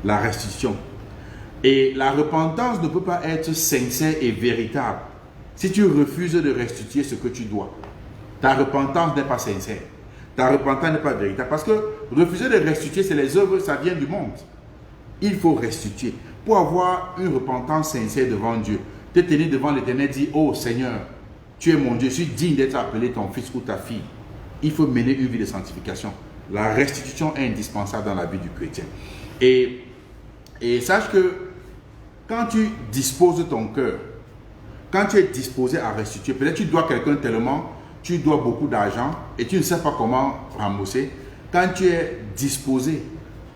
La restitution. Et la repentance ne peut pas être sincère et véritable si tu refuses de restituer ce que tu dois. Ta repentance n'est pas sincère. Ta repentance n'est pas véritable. Parce que refuser de restituer, c'est les œuvres, ça vient du monde. Il faut restituer. Pour avoir une repentance sincère devant Dieu, te tenir devant l'Éternel, dire, oh Seigneur, tu es mon Dieu, je suis digne d'être appelé ton fils ou ta fille. Il faut mener une vie de sanctification. La restitution est indispensable dans la vie du chrétien. Et sache que quand tu disposes ton cœur, quand tu es disposé à restituer, peut-être tu dois quelqu'un tellement, tu dois beaucoup d'argent et tu ne sais pas comment rembourser. Quand tu es disposé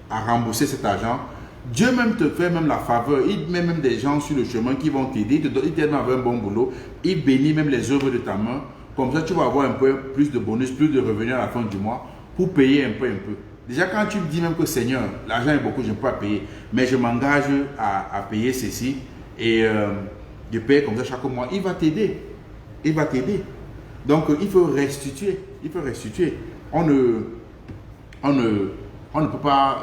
à rembourser cet argent, Dieu même te fait même la faveur. Il met même des gens sur le chemin qui vont t'aider. Il t'aide avec un bon boulot. Il bénit même les œuvres de ta main. Comme ça, tu vas avoir un peu plus de bonus, plus de revenus à la fin du mois pour payer un peu. Déjà, quand tu me dis même que Seigneur, l'argent est beaucoup, je ne peux pas payer, mais je m'engage à payer ceci et je paye comme ça chaque mois, il va t'aider. Il va t'aider. Donc, il faut restituer. Il faut restituer. On ne peut pas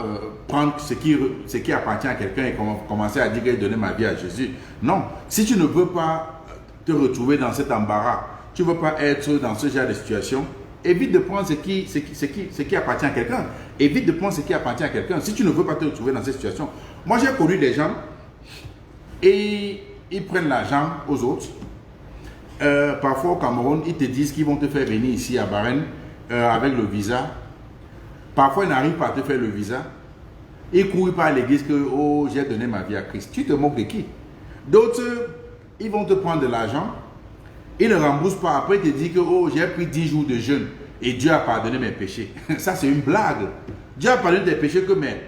prendre ce qui appartient à quelqu'un et commencer à dire que j'ai donné ma vie à Jésus. Non. Si tu ne veux pas te retrouver dans cet embarras, tu ne veux pas être dans ce genre de situation, évite de prendre ce qui appartient à quelqu'un. Évite de prendre ce qui appartient à quelqu'un. Si tu ne veux pas te retrouver dans cette situation. Moi, j'ai connu des gens et ils prennent l'argent aux autres. Parfois au Cameroun, ils te disent qu'ils vont te faire venir ici à Bahreïn avec le visa. Parfois, ils n'arrivent pas à te faire le visa. Ils courent par l'église que oh, j'ai donné ma vie à Christ. Tu te moques de qui? D'autres, ils vont te prendre de l'argent. Ils ne remboursent pas. Après, ils te disent que oh, j'ai pris 10 jours de jeûne et Dieu a pardonné mes péchés. Ça, c'est une blague. Dieu a pardonné tes péchés que mais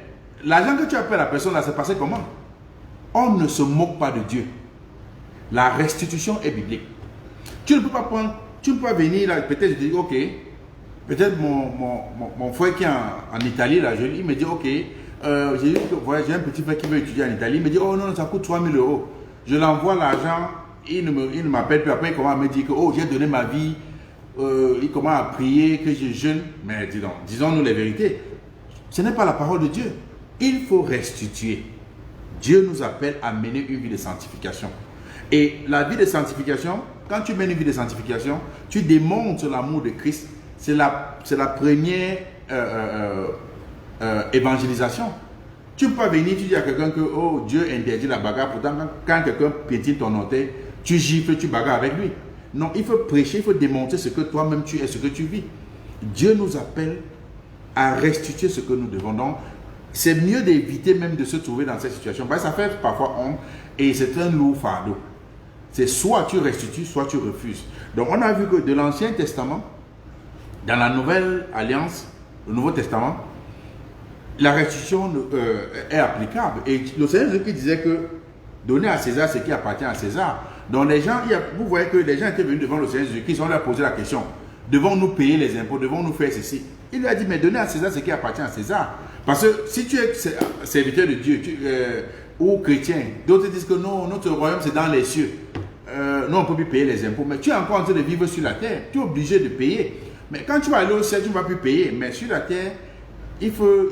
l'argent que tu as payé à la personne là, c'est passé comment? On ne se moque pas de Dieu. La restitution est biblique. Tu ne peux pas prendre, tu ne peux pas venir là, peut-être je dis ok, peut-être mon frère qui est en Italie là, il me dit ok, j'ai un petit frère qui veut étudier en Italie, il me dit oh non, ça coûte 3000 €. Je l'envoie l'argent, il ne m'appelle plus, après il commence à me dire que oh j'ai donné ma vie, il commence à prier, que je jeûne, mais disons-nous les vérités, ce n'est pas la parole de Dieu. Il faut restituer. Dieu nous appelle à mener une vie de sanctification. Et la vie de sanctification, quand tu mènes une vie de sanctification, tu démontres l'amour de Christ. C'est la première évangélisation. Tu ne peux pas venir, tu dis à quelqu'un que oh, Dieu interdit la bagarre. Pourtant, quand quelqu'un piétine ton orteil, tu gifles, tu bagarres avec lui. Non, il faut prêcher, il faut démontrer ce que toi-même tu es, ce que tu vis. Dieu nous appelle à restituer ce que nous devons. Donc, c'est mieux d'éviter même de se trouver dans cette situation. Parce que ça fait parfois honte et c'est un lourd fardeau. C'est soit tu restitues, soit tu refuses. Donc, on a vu que de l'Ancien Testament, dans la Nouvelle Alliance, le Nouveau Testament, la restitution est applicable. Et le Seigneur Jésus disait que donner à César ce qui appartient à César. Donc les gens, vous voyez que les gens étaient venus devant le Seigneur Jésus-Christ, on leur a posé la question, devons-nous payer les impôts, devons-nous faire ceci? Il lui a dit, mais donnez à César ce qui appartient à César. Parce que si tu es serviteur de Dieu ou chrétien, d'autres disent que non, notre royaume c'est dans les cieux. Nous on ne peut plus payer les impôts, mais tu es encore en train de vivre sur la terre, tu es obligé de payer. Mais quand tu vas aller au ciel, tu ne vas plus payer. Mais sur la terre, il faut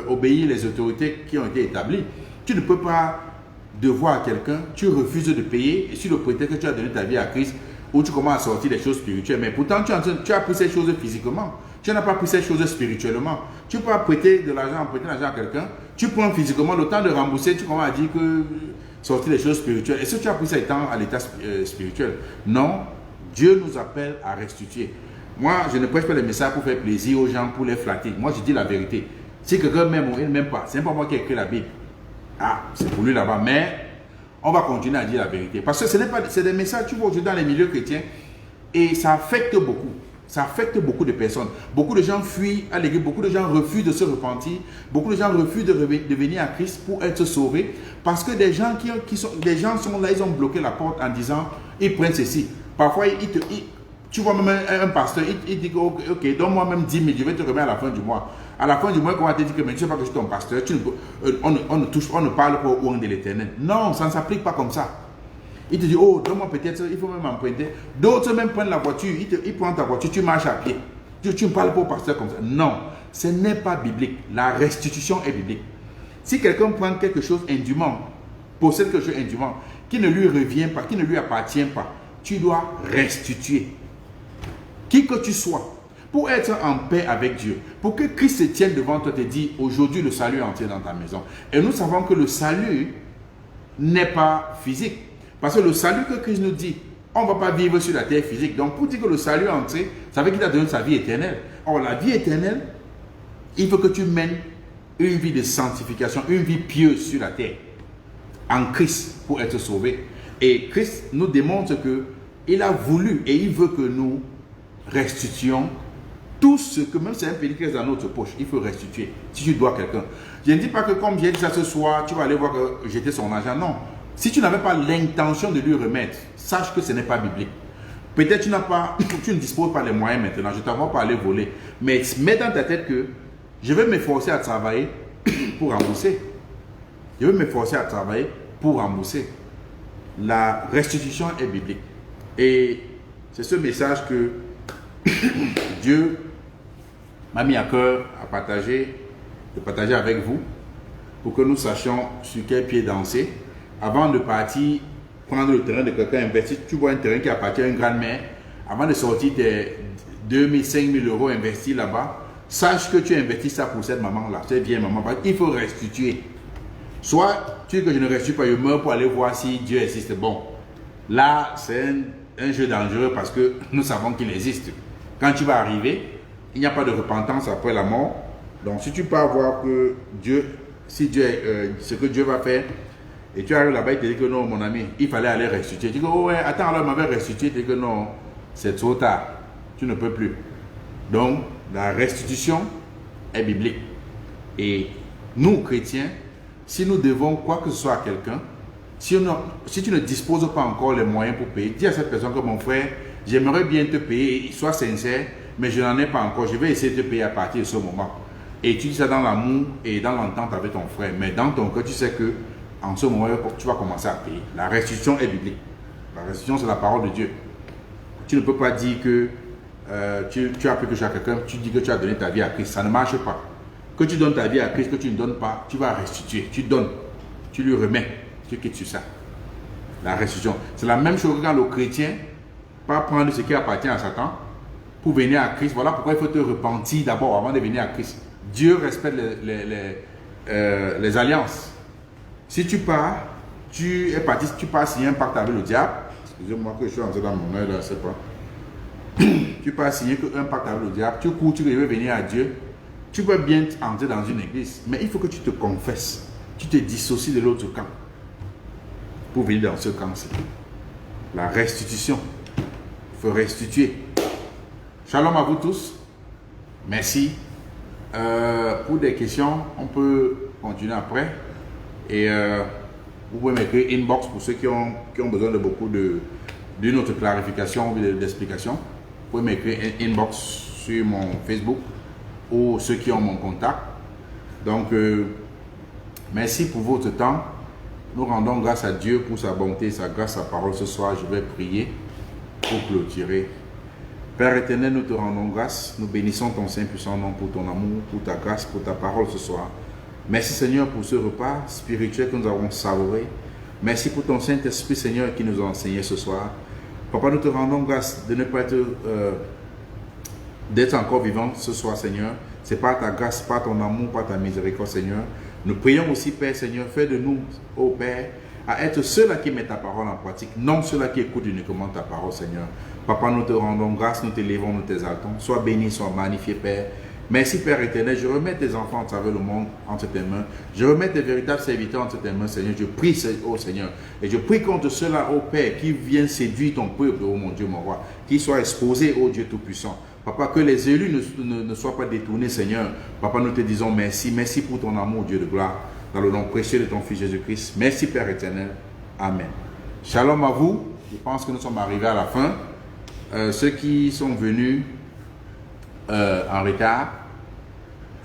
obéir les autorités qui ont été établies. Tu ne peux pas devoir à quelqu'un, tu refuses de payer, et sur le prétexte que tu as donné ta vie à Christ, où tu commences à sortir des choses spirituelles. Mais pourtant, tu as pris ces choses physiquement. Tu n'as pas pris ces choses spirituellement. Tu peux pas prêter de l'argent, à quelqu'un, tu prends physiquement, le temps de rembourser, tu commences à dire que sortir des choses spirituelles. Est-ce que tu as pris ça étant à l'état spirituel? Non. Dieu nous appelle à restituer. Moi, je ne prêche pas les messages pour faire plaisir aux gens, pour les flatter. Moi, je dis la vérité. Si quelqu'un m'aime ou il ne m'aime pas, ce n'est pas moi qui ai écrit la Bible. Ah, c'est pour lui là-bas. Mais on va continuer à dire la vérité. Parce que ce n'est pas, c'est des messages, tu vois, aujourd'hui dans les milieux chrétiens, et ça affecte beaucoup. Ça affecte beaucoup de personnes. Beaucoup de gens fuient à l'église, beaucoup de gens refusent de se repentir, beaucoup de gens refusent de venir à Christ pour être sauvés. Parce que des gens des gens sont là, ils ont bloqué la porte en disant, ils prennent ceci. Parfois, tu vois même un pasteur, il dit ok, donne-moi même 10 000, je vais te remettre à la fin du mois. À la fin du mois, quand on va te dire que mais tu ne sais pas que je suis ton pasteur, on ne parle pas au nom de l'Éternel. Non, ça ne s'applique pas comme ça. Il te dit, oh, donne-moi peut-être, il faut même emprunter. D'autres même prennent la voiture, ils prennent ta voiture, tu marches à pied. Tu ne parles pas au pasteur comme ça. Non, ce n'est pas biblique. La restitution est biblique. Si quelqu'un prend quelque chose indûment, possède quelque chose indûment, qui ne lui revient pas, qui ne lui appartient pas, tu dois restituer. Qui que tu sois, pour être en paix avec Dieu, pour que Christ se tienne devant toi et te dise, aujourd'hui le salut est entré dans ta maison. Et nous savons que le salut n'est pas physique. Parce que le salut que Christ nous dit, on ne va pas vivre sur la terre physique. Donc pour dire que le salut est entré, ça veut dire qu'il a donné sa vie éternelle. Or la vie éternelle, il faut que tu mènes une vie de sanctification, une vie pieuse sur la terre, en Christ, pour être sauvé. Et Christ nous démontre qu'il a voulu et il veut que nous restituions tout ce que, même si c'est un pédicule dans notre poche, il faut restituer. Si tu dois quelqu'un. Je ne dis pas que comme j'ai dit ça ce soir, tu vas aller voir que j'étais son argent. Non. Si tu n'avais pas l'intention de lui remettre, sache que ce n'est pas biblique. Peut-être tu ne disposes pas les moyens maintenant, je ne t'envoie pas aller voler. Mais mets dans ta tête que je vais m'efforcer à travailler pour rembourser. Je vais m'efforcer à travailler pour rembourser. La restitution est biblique. Et c'est ce message que Dieu m'a mis à cœur de partager avec vous, pour que nous sachions sur quel pied danser. Avant de partir, prendre le terrain de quelqu'un, investir, tu vois un terrain qui appartient à une grand-mère, avant de sortir tes 2 000, 5 000 euros investis là-bas, sache que tu investis ça pour cette maman-là, cette vieille maman. Il faut restituer. Soit tu dis que je ne restitue pas, je meurs pour aller voir si Dieu existe. Bon, là, c'est un jeu dangereux parce que nous savons qu'il existe. Quand tu vas arriver, il n'y a pas de repentance après la mort. Donc, si tu peux voir que Dieu, ce que Dieu va faire, et tu arrives là-bas, il te dit que non, mon ami, il fallait aller restituer. Tu dis que, oh ouais, attends, alors il m'avait restitué. Tu dis que non, c'est trop tard. Tu ne peux plus. Donc, la restitution est biblique. Et nous, chrétiens, si nous devons quoi que ce soit à quelqu'un, si tu ne disposes pas encore les moyens pour payer, dis à cette personne que mon frère, j'aimerais bien te payer, sois sincère, mais je n'en ai pas encore. Je vais essayer de te payer à partir de ce moment. Et tu dis ça dans l'amour et dans l'entente avec ton frère. Mais dans ton cœur, tu sais que en ce moment, tu vas commencer à payer. La restitution est biblique. La restitution, c'est la parole de Dieu. Tu ne peux pas dire que tu as pris quelque chose à quelqu'un, tu dis que tu as donné ta vie à Christ. Ça ne marche pas. Que tu donnes ta vie à Christ, que tu ne donnes pas, tu vas restituer. Tu donnes, tu lui remets. Tu quittes sur ça. La restitution. C'est la même chose que quand le chrétien pas prendre ce qui appartient à Satan pour venir à Christ. Voilà pourquoi il faut te repentir d'abord avant de venir à Christ. Dieu respecte les alliances. Si tu pars, tu es parti, tu pars signer un pacte avec le diable. Excusez-moi que je suis entré dans mon œil là, je ne sais pas. tu peux signer qu'un pacte avec le diable, tu cours, tu veux venir à Dieu, tu peux bien entrer dans une église, mais il faut que tu te confesses, tu te dissocies de l'autre camp pour venir dans ce camp-ci. La restitution, il faut restituer. Shalom à vous tous, merci. Pour des questions, on peut continuer après, et vous pouvez m'écrire inbox pour ceux qui ont besoin de beaucoup d'une autre clarification ou d'explication. Vous pouvez m'écrire inbox sur mon Facebook ou ceux qui ont mon contact. Donc, merci pour votre temps. Nous rendons grâce à Dieu pour sa bonté et sa grâce, sa parole ce soir. Je vais prier pour clôturer. Père éternel, nous te rendons grâce. Nous bénissons ton saint puissant nom pour ton amour, pour ta grâce, pour ta parole ce soir. Merci Seigneur pour ce repas spirituel que nous avons savouré. Merci pour ton Saint-Esprit Seigneur qui nous a enseigné ce soir. Papa, nous te rendons grâce de ne pas être, d'être encore vivant ce soir Seigneur. C'est par ta grâce, par ton amour, par ta miséricorde Seigneur. Nous prions aussi Père Seigneur, fais de nous, ô Père, à être ceux-là qui mettent ta parole en pratique, non ceux-là qui écoutent uniquement ta parole Seigneur. Papa, nous te rendons grâce, nous t'élévons, nous t'exaltons. Sois béni, sois magnifié Père. Merci Père éternel, je remets tes enfants à travers le monde entre tes mains. Je remets tes véritables serviteurs entre tes mains, Seigneur. Je prie, ô Seigneur, et je prie contre ceux-là, ô Père, qui viennent séduire ton peuple, ô mon Dieu, mon roi, qui soient exposés, ô Dieu Tout-Puissant. Papa, que les élus ne soient pas détournés, Seigneur. Papa, nous te disons merci. Merci pour ton amour, Dieu de gloire, dans le nom précieux de ton Fils Jésus-Christ. Merci Père éternel. Amen. Shalom à vous. Je pense que nous sommes arrivés à la fin. Ceux qui sont venus en retard,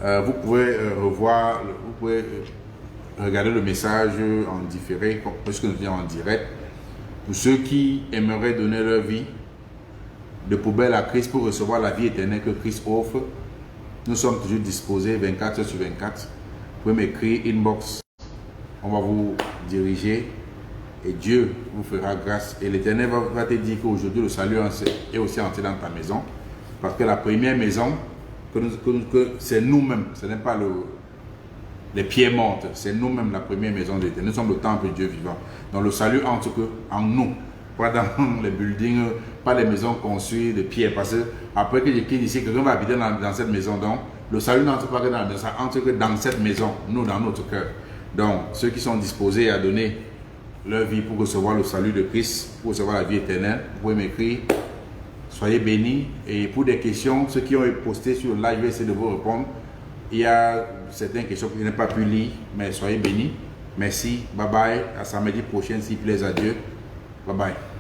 vous pouvez revoir, vous pouvez regarder le message en différé, puisque nous venons en direct. Pour ceux qui aimeraient donner leur vie de poubelle à Christ pour recevoir la vie éternelle que Christ offre, nous sommes toujours disposés 24 heures sur 24. Vous pouvez m'écrire inbox, on va vous diriger et Dieu vous fera grâce. Et l'Éternel va te dire qu'aujourd'hui le salut est aussi entré dans ta maison, parce que la première maison, que c'est nous-mêmes, ce n'est pas les pieds mortes, c'est nous-mêmes la première maison de l'Éternel. Nous sommes le temple de Dieu vivant. Donc le salut entre en nous, pas dans les buildings, pas les maisons construites de pierre. Parce que après que je quitte ici, quelqu'un va habiter dans cette maison. Donc le salut n'entre pas que dans la maison, ça entre que dans cette maison, nous, dans notre cœur. Donc ceux qui sont disposés à donner leur vie pour recevoir le salut de Christ, pour recevoir la vie éternelle, vous pouvez m'écrire. Soyez bénis. Et pour des questions, ceux qui ont posté sur le live, je vais essayer de vous répondre. Il y a certaines questions que je n'ai pas pu lire, mais soyez bénis. Merci. Bye bye. À samedi prochain, s'il plaît à Dieu. Bye bye.